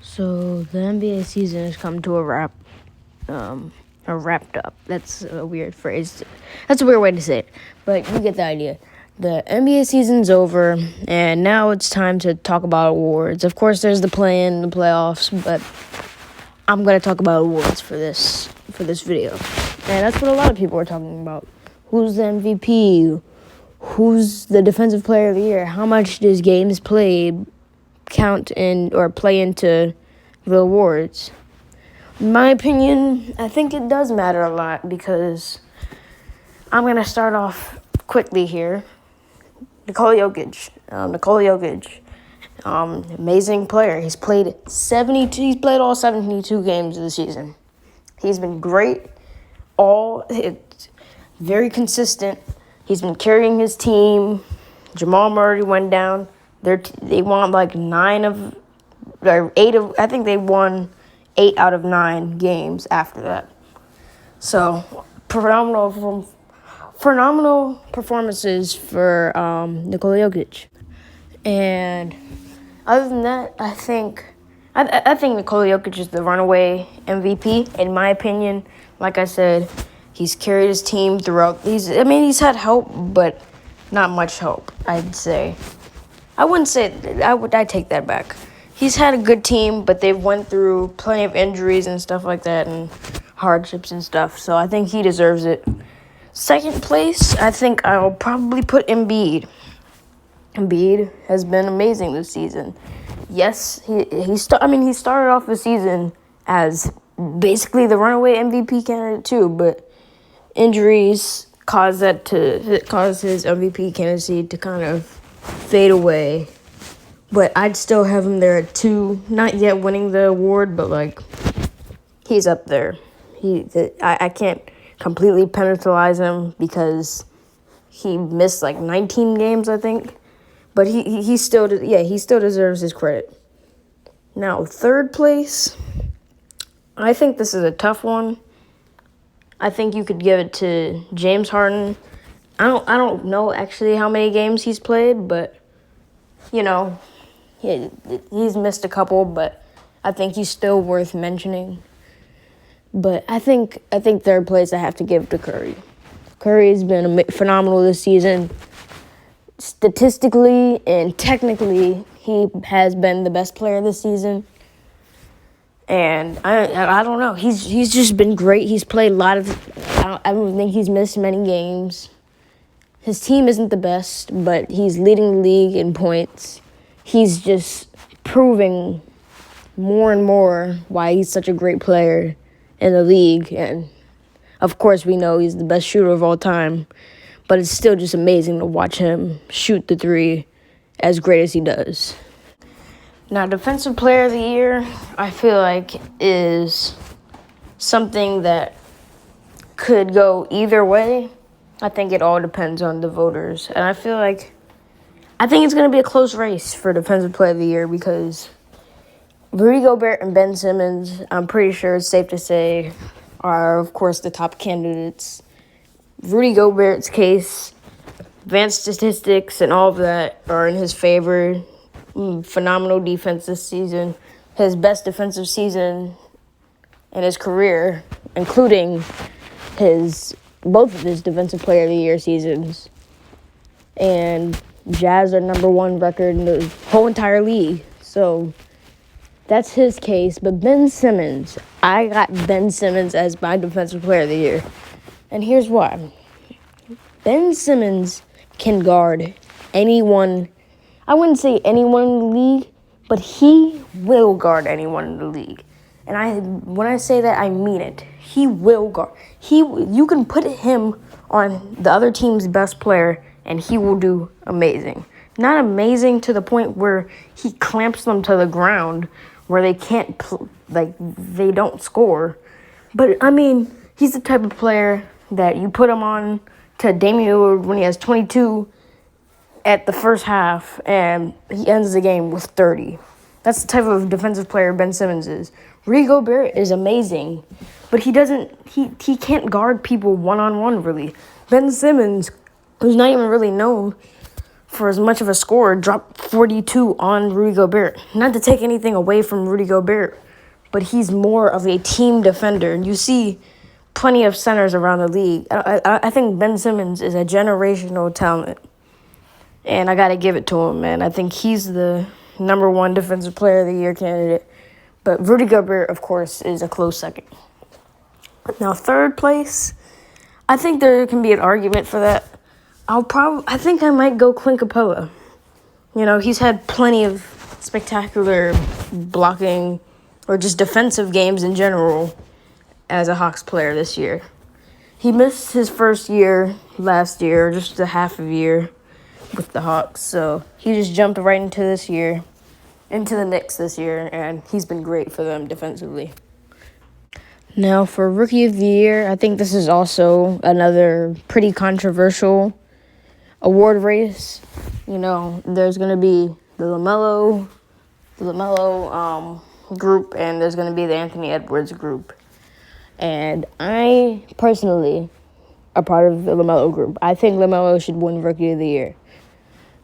So the NBA season has come to a wrap, or wrapped up. That's a weird phrase. That's a weird way to say it, but you get the idea. The NBA season's over, and now it's time to talk about awards. Of course, there's the play-in, the playoffs, but I'm gonna talk about awards for this video, and that's what a lot of people are talking about. Who's the MVP? Who's the defensive player of the year? How much does games played count in or play into the awards? In my opinion, I think it does matter a lot because I'm going to start off quickly here. Nikola Jokic. Amazing player. He's played all 72 games of the season. He's been great. It's very consistent. He's been carrying his team. Jamal Murray went down. They won like 8 of. I think they won 8 out of 9 games after that. So phenomenal performances for Nikola Jokic. And other than that, I think Nikola Jokic is the runaway MVP in my opinion. Like I said, he's carried his team throughout. He's had help, but not much help. I'd say. I wouldn't say I take that back. He's had a good team, but they've went through plenty of injuries and stuff like that and hardships and stuff. So I think he deserves it. Second place, I think I'll probably put Embiid. Embiid has been amazing this season. Yes, he started off the season as basically the runaway MVP candidate too, but injuries caused his MVP candidacy to kind of fade away. But I'd still have him there at 2. Not yet winning the award, but he's up there. I can't completely penalize him because he missed 19 games, I think. But he still deserves his credit. Now, third place, I think this is a tough one. I think you could give it to James Harden. I don't know actually how many games he's played, but he's missed a couple, but I think he's still worth mentioning. But I think third place I have to give to Curry. Curry's been phenomenal this season. Statistically and technically, he has been the best player this season. And I don't know. He's just been great. He's played a lot of. I don't think he's missed many games. His team isn't the best, but he's leading the league in points. He's just proving more and more why he's such a great player in the league. And, of course, we know he's the best shooter of all time. But it's still just amazing to watch him shoot the 3 as great as he does. Now, Defensive Player of the Year, I feel like, is something that could go either way. I think it all depends on the voters. And I think it's going to be a close race for Defensive Player of the Year because Rudy Gobert and Ben Simmons, I'm pretty sure it's safe to say, are, of course, the top candidates. Rudy Gobert's case, advanced statistics and all of that are in his favor. Phenomenal defense this season. His best defensive season in his career, including both of his Defensive Player of the Year seasons. And Jazz are number 1 record in the whole entire league. So that's his case. But Ben Simmons, I got Ben Simmons as my Defensive Player of the Year. And here's why. Ben Simmons can guard anyone. I wouldn't say anyone in the league, but he will guard anyone in the league. And when I say that, I mean it. He will guard. You can put him on the other team's best player, and he will do amazing. Not amazing to the point where he clamps them to the ground, where they can't, they don't score. But, he's the type of player that you put him on to Damian Lillard when he has 22 at the first half, and he ends the game with 30. That's the type of defensive player Ben Simmons is. Rudy Gobert is amazing, but he can't guard people one-on-one, really. Ben Simmons, who's not even really known for as much of a scorer, dropped 42 on Rudy Gobert. Not to take anything away from Rudy Gobert, but he's more of a team defender. And you see plenty of centers around the league. I think Ben Simmons is a generational talent, and I got to give it to him, man. I think he's the number one defensive player of the year candidate. But Rudy Gobert, of course, is a close second. Now, third place, I think there can be an argument for that. I think I might go Clint Capella. You know, he's had plenty of spectacular blocking or just defensive games in general as a Hawks player this year. He missed his first year last year, just a half a year with the Hawks. So he just jumped right into the Knicks this year, and he's been great for them defensively. Now, for Rookie of the Year, I think this is also another pretty controversial award race. You know, there's going to be the LaMelo group, and there's going to be the Anthony Edwards group. And I personally are part of the LaMelo group. I think LaMelo should win Rookie of the Year.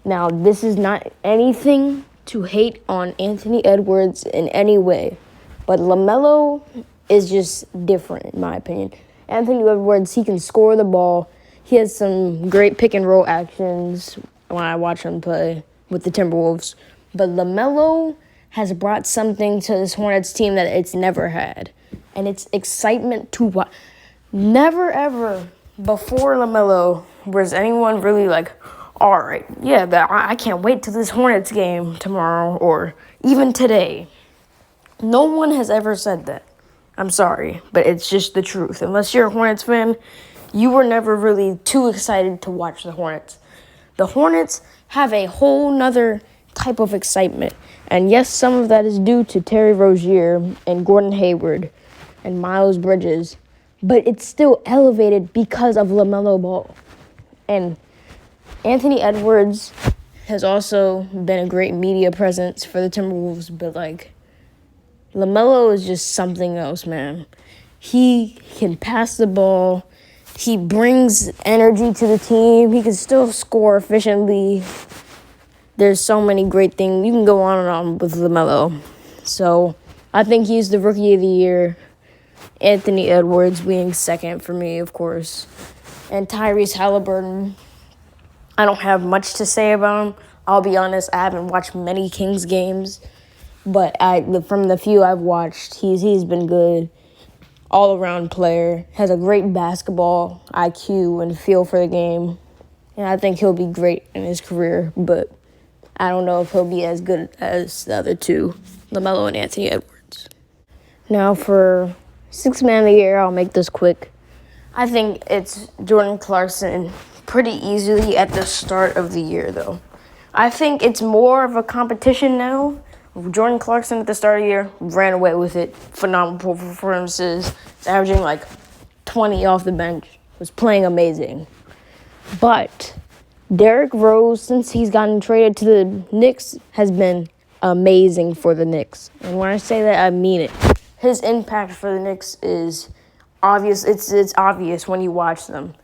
Now, this is not anything to hate on Anthony Edwards in any way, but LaMelo is just different, in my opinion. Anthony Edwards, he can score the ball. He has some great pick-and-roll actions when I watch him play with the Timberwolves. But LaMelo has brought something to this Hornets team that it's never had. And it's excitement to watch. Never, ever before LaMelo was anyone really like, all right, yeah, but I can't wait till this Hornets game tomorrow or even today. No one has ever said that. I'm sorry, but it's just the truth. Unless you're a Hornets fan, you were never really too excited to watch the Hornets. The Hornets have a whole nother type of excitement. And yes, some of that is due to Terry Rozier and Gordon Hayward and Miles Bridges, but it's still elevated because of LaMelo Ball. And Anthony Edwards has also been a great media presence for the Timberwolves, but LaMelo is just something else, man. He can pass the ball. He brings energy to the team. He can still score efficiently. There's so many great things. You can go on and on with LaMelo. So I think he's the Rookie of the Year. Anthony Edwards being second for me, of course. And Tyrese Halliburton, I don't have much to say about him. I'll be honest, I haven't watched many Kings games. But from the few I've watched, he's been good. All-around player. Has a great basketball IQ and feel for the game. And I think he'll be great in his career. But I don't know if he'll be as good as the other two, LaMelo and Anthony Edwards. Now for Sixth Man of the Year, I'll make this quick. I think it's Jordan Clarkson pretty easily at the start of the year, though. I think it's more of a competition now. Jordan Clarkson at the start of the year ran away with it. Phenomenal performances. Averaging 20 off the bench. Was playing amazing. But Derrick Rose, since he's gotten traded to the Knicks, has been amazing for the Knicks. And when I say that, I mean it. His impact for the Knicks is obvious. It's obvious when you watch them.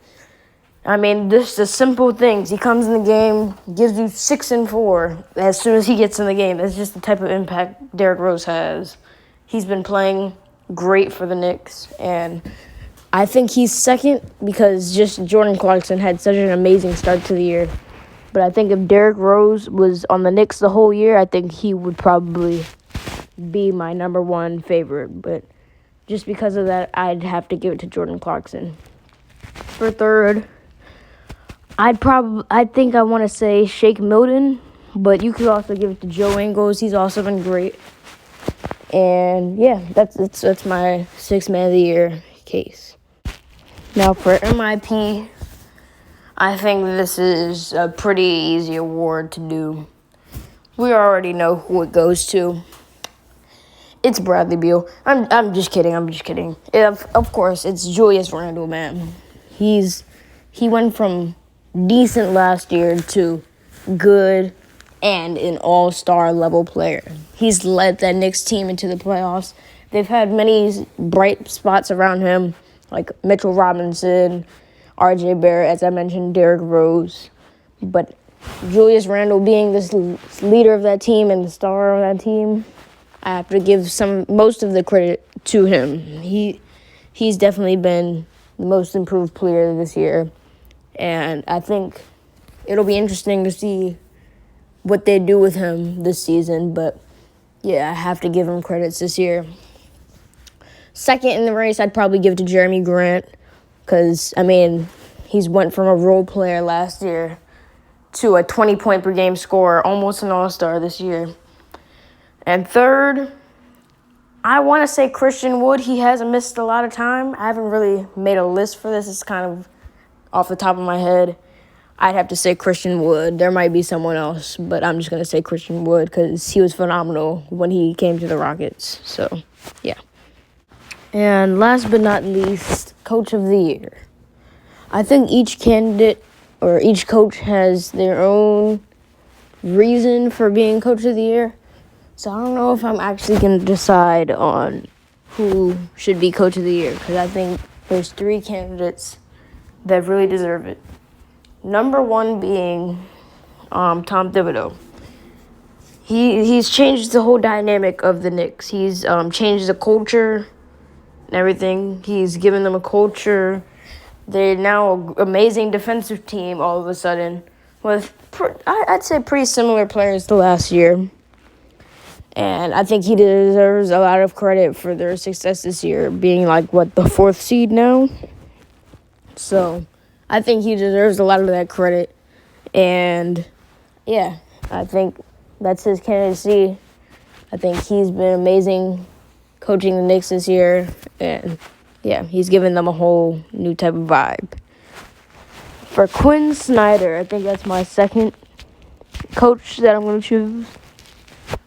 I mean, just the simple things. He comes in the game, gives you 6 and 4 as soon as he gets in the game. That's just the type of impact Derrick Rose has. He's been playing great for the Knicks, and I think he's second because just Jordan Clarkson had such an amazing start to the year. But I think if Derrick Rose was on the Knicks the whole year, I think he would probably be my number one favorite. But just because of that, I'd have to give it to Jordan Clarkson. For third, I think I want to say Shake Milton, but you could also give it to Joe Ingles. He's also been great. And yeah, that's my Sixth Man of the Year case. Now for MIP, I think this is a pretty easy award to do. We already know who it goes to. It's Bradley Beal. I'm just kidding. Of course, it's Julius Randle, man. He went from decent last year to good and an all-star level player. He's led that Knicks team into the playoffs. They've had many bright spots around him, like Mitchell Robinson, RJ Barrett, as I mentioned, Derrick Rose. But Julius Randle being this leader of that team and the star of that team, I have to give most of the credit to him. He's definitely been the most improved player this year, and I think it'll be interesting to see what they do with him this season. But yeah, I have to give him credits this year. Second in the race, I'd probably give to Jeremy Grant because, he's went from a role player last year to a 20-point-per-game scorer, almost an all-star this year. And third, I want to say Christian Wood. He hasn't missed a lot of time. I haven't really made a list for this. It's kind of off the top of my head. I'd have to say Christian Wood. There might be someone else, but I'm just going to say Christian Wood because he was phenomenal when he came to the Rockets. So, yeah. And last but not least, Coach of the Year. I think each candidate or each coach has their own reason for being Coach of the Year. So I don't know if I'm actually going to decide on who should be Coach of the Year because I think there's 3 candidates that really deserve it. Number 1 being Tom Thibodeau. He's changed the whole dynamic of the Knicks. He's changed the culture and everything. He's given them a culture. They're now an amazing defensive team all of a sudden with, I'd say, pretty similar players to last year. And I think he deserves a lot of credit for their success this year, being the 4th seed now. So I think he deserves a lot of that credit. And, yeah, I think that's his candidacy. I think he's been amazing coaching the Knicks this year. And, yeah, he's given them a whole new type of vibe. For Quinn Snyder, I think that's my second coach that I'm going to choose.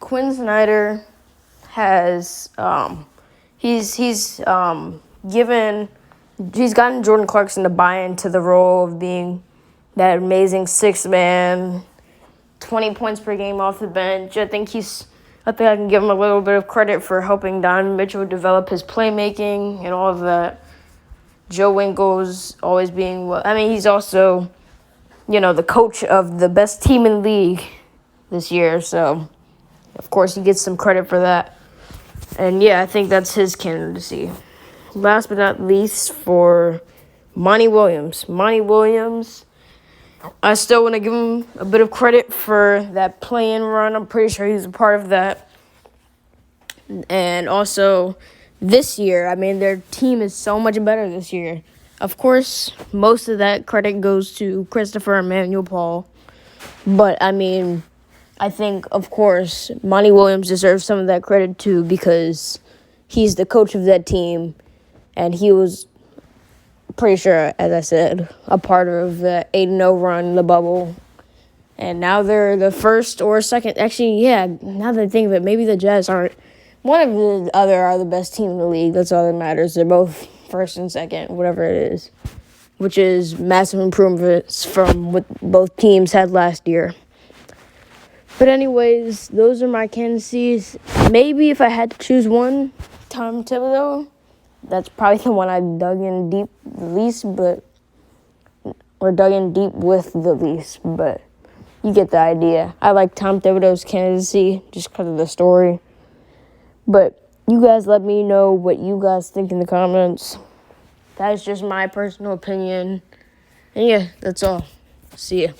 Quinn Snyder has he's gotten Jordan Clarkson to buy into the role of being that amazing 6th man, 20 points per game off the bench. I think I can give him a little bit of credit for helping Donovan Mitchell develop his playmaking and all of that. Joe Winkle's always being he's also, the coach of the best team in the league this year, so of course he gets some credit for that. And yeah, I think that's his candidacy. Last but not least, for Monty Williams. Monty Williams, I still want to give him a bit of credit for that play-in run. I'm pretty sure he's a part of that. And also, this year, their team is so much better this year. Of course, most of that credit goes to Christopher Emmanuel-Paul. But, I think, of course, Monty Williams deserves some of that credit, too, because he's the coach of that team. And he was pretty sure, as I said, a part of the 8-0 run in the bubble. And now they're the first or second. Actually, yeah, now that I think of it, maybe the Jazz aren't. One of the other are the best team in the league. That's all that matters. They're both first and second, whatever it is, which is massive improvements from what both teams had last year. But anyways, those are my candidacies. Maybe if I had to choose one, Tom Thibodeau. That's probably the one I dug in deep the least, or dug in deep with the least, but you get the idea. I like Tom Thibodeau's candidacy just because of the story. But you guys let me know what you guys think in the comments. That is just my personal opinion. And yeah, that's all. See ya.